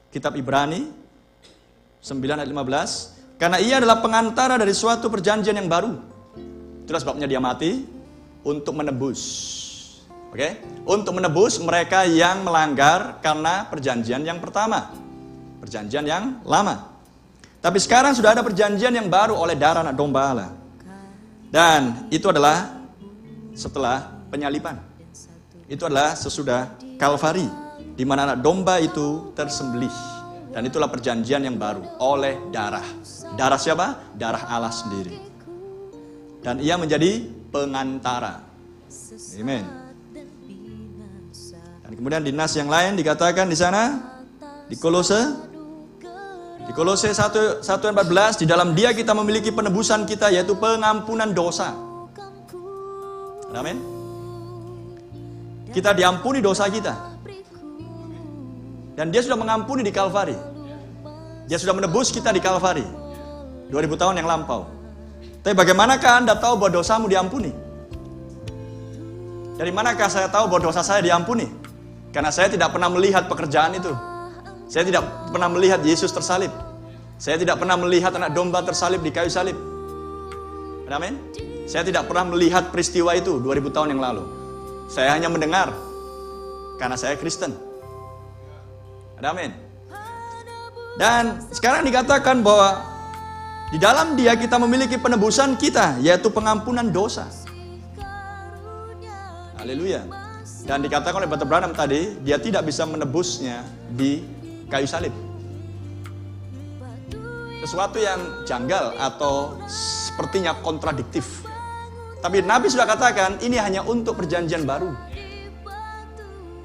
Kitab Ibrani 9 ayat 15. Karena ia adalah pengantara dari suatu perjanjian yang baru. Itulah sebabnya dia mati untuk menebus. Oke? Untuk menebus mereka yang melanggar karena perjanjian yang pertama. Perjanjian yang lama. Tapi sekarang sudah ada perjanjian yang baru oleh darah anak domba Allah. Dan itu adalah setelah penyaliban. Itu adalah sesudah Kalvari, di mana anak domba itu tersembelih. Dan itulah perjanjian yang baru oleh darah. Darah siapa? Darah Allah sendiri. Dan ia menjadi pengantara. Amin. Dan kemudian di nas yang lain dikatakan di sana, di Kolose 1 ayat 14, di dalam dia kita memiliki penebusan kita, yaitu pengampunan dosa. Amin. Kita diampuni dosa kita. Dan dia sudah mengampuni di Kalvari. Dia sudah menebus kita di Kalvari 2000 tahun yang lampau. Tapi bagaimanakah Anda tahu bahwa dosamu diampuni? Dari manakah saya tahu bahwa dosa saya diampuni? Karena saya tidak pernah melihat pekerjaan itu. Saya tidak pernah melihat Yesus tersalib. Saya tidak pernah melihat anak domba tersalib di kayu salib. Amin. Saya tidak pernah melihat peristiwa itu 2000 tahun yang lalu. Saya hanya mendengar karena saya Kristen. Amin. Dan sekarang dikatakan bahwa di dalam dia kita memiliki penebusan kita, yaitu pengampunan dosa. Haleluya. Dan dikatakan oleh Brother Branham tadi, dia tidak bisa menebusnya di kayu salib. Sesuatu yang janggal atau sepertinya kontradiktif. Tapi Nabi sudah katakan, ini hanya untuk perjanjian baru,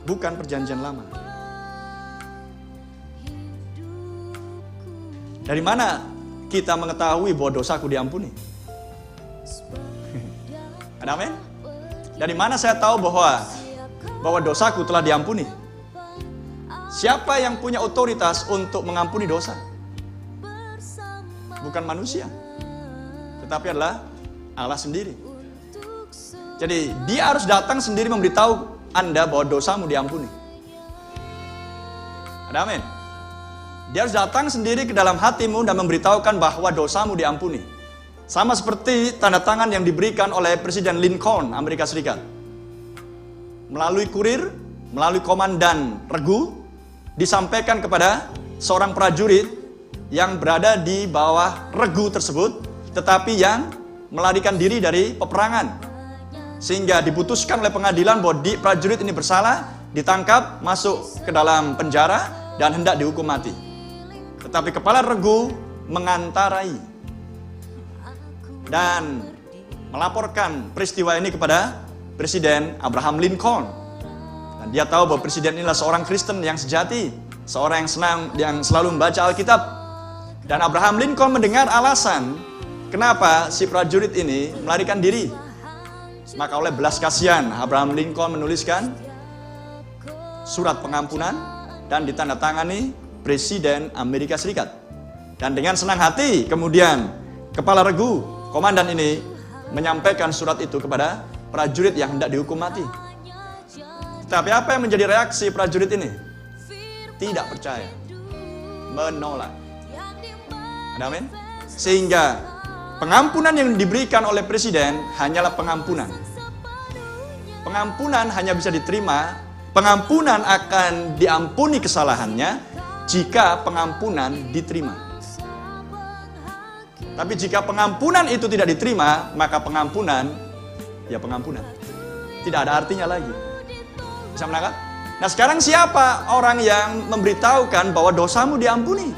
bukan perjanjian lama. Dari mana kita mengetahui bahwa dosaku diampuni? Amin. Dari mana saya tahu bahwa dosaku telah diampuni? Siapa yang punya otoritas untuk mengampuni dosa? Bukan manusia, tetapi adalah Allah sendiri. Jadi dia harus datang sendiri memberitahu Anda bahwa dosamu diampuni. Amin. Dia harus datang sendiri ke dalam hatimu dan memberitahukan bahwa dosamu diampuni. Sama seperti tanda tangan yang diberikan oleh Presiden Lincoln, Amerika Serikat. Melalui kurir, melalui komandan regu, disampaikan kepada seorang prajurit yang berada di bawah regu tersebut, tetapi yang melarikan diri dari peperangan. Sehingga diputuskan oleh pengadilan bahwa prajurit ini bersalah, ditangkap, masuk ke dalam penjara, dan hendak dihukum mati. Tetapi kepala regu mengantarai dan melaporkan peristiwa ini kepada Presiden Abraham Lincoln. Dan dia tahu bahwa presiden inilah seorang Kristen yang sejati, seorang yang selalu membaca Alkitab. Dan Abraham Lincoln mendengar alasan kenapa si prajurit ini melarikan diri. Maka oleh belas kasihan, Abraham Lincoln menuliskan surat pengampunan dan ditandatangani Presiden Amerika Serikat. Dan dengan senang hati kemudian kepala regu, komandan ini menyampaikan surat itu kepada prajurit yang hendak dihukum mati. Tapi apa yang menjadi reaksi prajurit ini? Tidak percaya, menolak. Amin. Sehingga pengampunan yang diberikan oleh presiden hanyalah pengampunan. Pengampunan hanya bisa diterima, pengampunan akan diampuni kesalahannya jika pengampunan diterima. Tapi jika pengampunan itu tidak diterima, maka pengampunan tidak ada artinya lagi. Bisa menangkap? Nah sekarang siapa orang yang memberitahukan bahwa dosamu diampuni?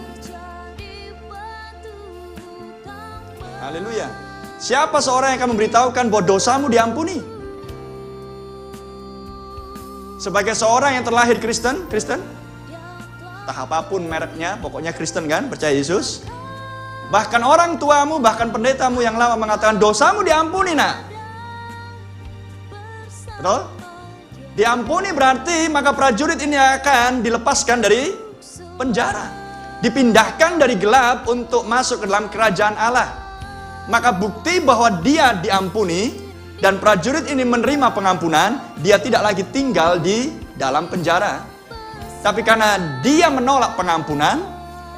Haleluya. Siapa seorang yang akan memberitahukan bahwa dosamu diampuni? Sebagai seorang yang terlahir Kristen, entah apapun mereknya, pokoknya Kristen kan, percaya Yesus. Bahkan orang tuamu, bahkan pendetamu yang lama mengatakan dosamu diampuni nak. Betul? Diampuni berarti maka prajurit ini akan dilepaskan dari penjara. Dipindahkan dari gelap untuk masuk ke dalam kerajaan Allah. Maka bukti bahwa dia diampuni dan prajurit ini menerima pengampunan, dia tidak lagi tinggal di dalam penjara. Tapi karena dia menolak pengampunan,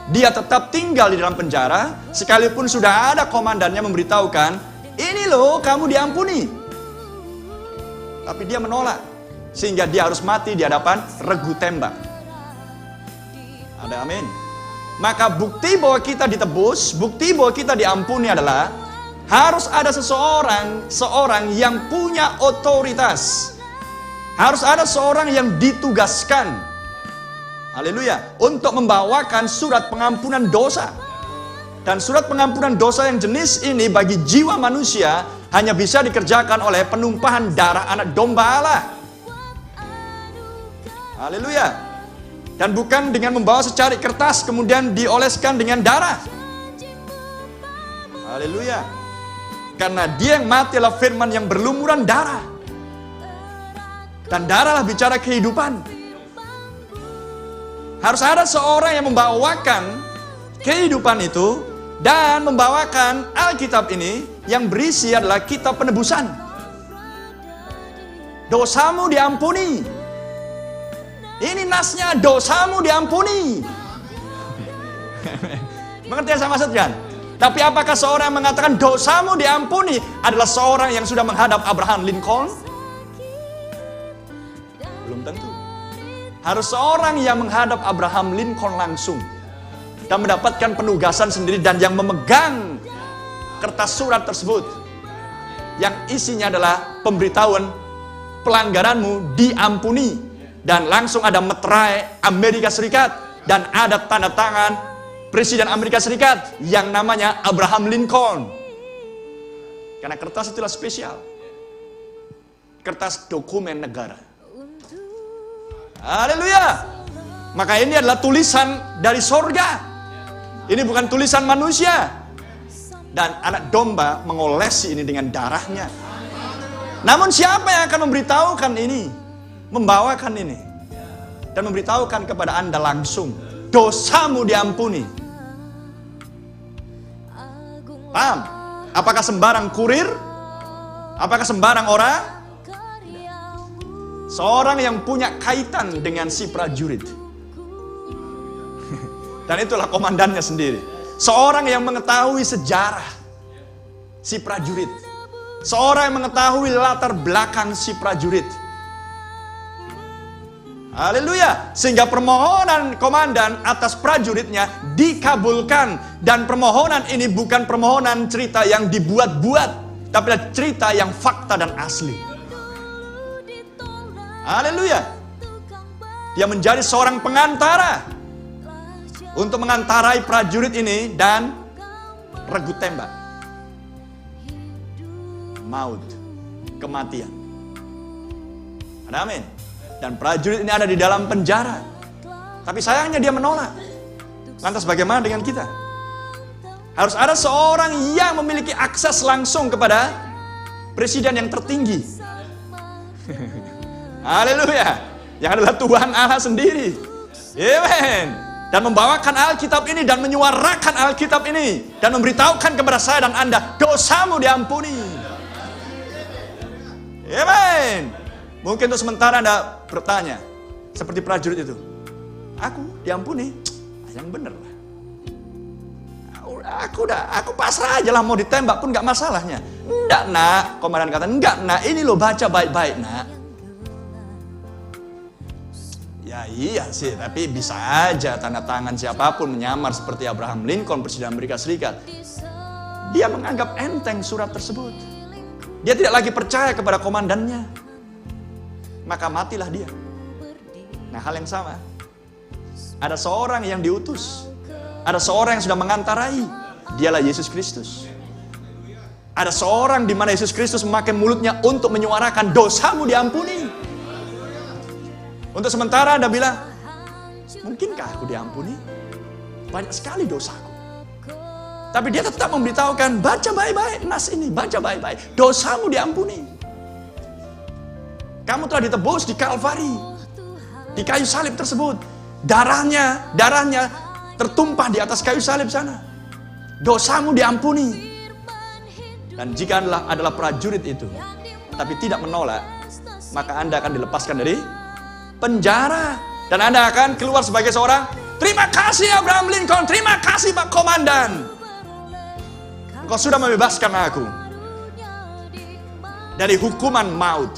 dia tetap tinggal di dalam penjara, sekalipun sudah ada komandannya memberitahukan, ini loh kamu diampuni. Tapi dia menolak, sehingga dia harus mati di hadapan regu tembak. Ada amin. Maka bukti bahwa kita ditebus, bukti bahwa kita diampuni adalah harus ada seorang yang punya otoritas. Harus ada seorang yang ditugaskan, haleluya, untuk membawakan surat pengampunan dosa. Dan surat pengampunan dosa yang jenis ini bagi jiwa manusia hanya bisa dikerjakan oleh penumpahan darah anak domba Allah. Haleluya. Dan bukan dengan membawa secari kertas kemudian dioleskan dengan darah. Haleluya. Karena dia yang mati adalah firman yang berlumuran darah. Dan darahlah bicara kehidupan. Harus ada seorang yang membawakan kehidupan itu dan membawakan Alkitab ini yang berisi adalah kitab penebusan. Dosamu diampuni. Ini nasnya, dosamu diampuni. Mengerti yang saya maksudkan? Tapi apakah seorang yang mengatakan dosamu diampuni adalah seorang yang sudah menghadap Abraham Lincoln? Belum tentu. Harus seorang yang menghadap Abraham Lincoln langsung dan mendapatkan penugasan sendiri dan yang memegang kertas surat tersebut yang isinya adalah pemberitahuan pelanggaranmu diampuni, dan langsung ada meterai Amerika Serikat dan ada tanda tangan Presiden Amerika Serikat yang namanya Abraham Lincoln. Karena kertas itulah spesial, kertas dokumen negara. Haleluya. Maka ini adalah tulisan dari sorga. Ini bukan tulisan manusia. Dan anak domba mengolesi ini dengan darahnya. Namun siapa yang akan memberitahukan ini, membawakan ini, dan memberitahukan kepada Anda langsung, dosamu diampuni? Paham? Apakah sembarang kurir? Apakah sembarang orang? Seorang yang punya kaitan dengan si prajurit. Dan itulah komandannya sendiri. Seorang yang mengetahui sejarah si prajurit. Seorang yang mengetahui latar belakang si prajurit. Haleluya. Sehingga permohonan komandan atas prajuritnya dikabulkan. Dan permohonan ini bukan permohonan cerita yang dibuat-buat, tapi adalah cerita yang fakta dan asli. Haleluya. Dia menjadi seorang pengantara untuk mengantarai prajurit ini dan regu tembak, maut, kematian. Amin. Dan prajurit ini ada di dalam penjara. Tapi sayangnya dia menolak. Lantas bagaimana dengan kita? Harus ada seorang yang memiliki akses langsung kepada presiden yang tertinggi. Haleluya. Yang adalah Tuhan Allah sendiri. Amen. Dan membawakan Alkitab ini dan menyuarakan Alkitab ini dan memberitahukan kepada saya dan Anda, dosamu diampuni. Amen. Mungkin untuk sementara Anda bertanya seperti prajurit itu, aku diampuni? Yang bener lah. Aku pasrah aja lah, mau ditembak pun gak masalahnya. Enggak nak, komandan kata, enggak nak, ini lo baca baik-baik nak. Ya iya sih, tapi bisa aja tanda tangan siapapun menyamar seperti Abraham Lincoln, Presiden Amerika Serikat. Dia menganggap enteng surat tersebut. Dia tidak lagi percaya kepada komandannya. Maka matilah dia. Nah, hal yang sama. Ada seorang yang diutus. Ada seorang yang sudah mengantarai. Dialah Yesus Kristus. Ada seorang di mana Yesus Kristus memakai mulutnya untuk menyuarakan dosamu diampuni. Untuk sementara Anda bilang, mungkinkah aku diampuni? Banyak sekali dosaku. Tapi dia tetap memberitahukan, baca baik-baik nas ini, baca baik-baik. Dosamu diampuni. Kamu telah ditebus di Kalvari, di kayu salib tersebut. Darahnya tertumpah di atas kayu salib sana. Dosamu diampuni. Dan jika Anda adalah prajurit itu, tapi tidak menolak, maka Anda akan dilepaskan dari penjara. Dan Anda akan keluar sebagai seorang, terima kasih Abraham Lincoln, terima kasih Pak Komandan. Engkau sudah membebaskan aku dari hukuman maut.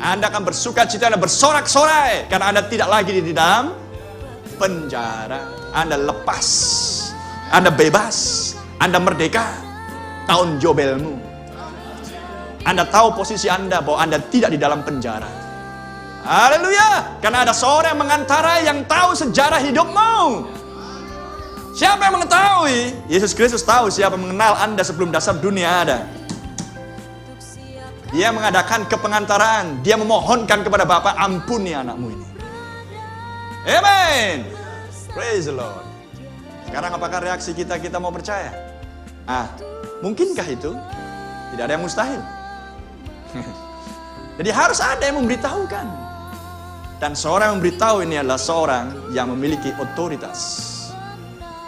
Anda akan bersuka cita, Anda bersorak-sorai, karena Anda tidak lagi di dalam penjara. Anda lepas, Anda bebas, Anda merdeka. Tahun Jobelmu, Anda tahu posisi Anda bahwa Anda tidak di dalam penjara. Haleluya! Karena ada seorang yang mengantarai yang tahu sejarah hidupmu. Siapa yang mengetahui? Yesus Kristus tahu siapa mengenal Anda sebelum dasar dunia ada. Dia mengadakan kepengantaraan. Dia memohonkan kepada Bapa, ampuni anakmu ini. Amen. Praise the Lord. Sekarang apakah reaksi kita mau percaya? Mungkinkah itu? Tidak ada yang mustahil. Jadi harus ada yang memberitahukan. Dan seorang yang memberitahu ini adalah seorang yang memiliki otoritas.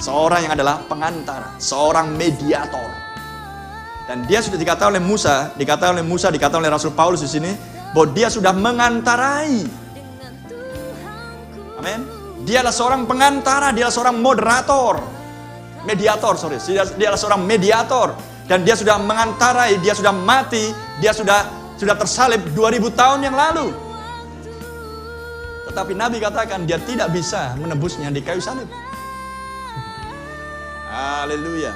Seorang yang adalah pengantara, seorang mediator. Dan dia sudah dikatakan oleh Musa, dikatakan oleh Rasul Paulus di sini, bahwa dia sudah mengantarai. Amin. Dia adalah seorang pengantara, dia adalah seorang moderator. Dia adalah seorang mediator. Dan dia sudah mengantarai, dia sudah mati, dia sudah tersalib 2000 tahun yang lalu. Tetapi Nabi katakan dia tidak bisa menebusnya di kayu salib. Haleluya.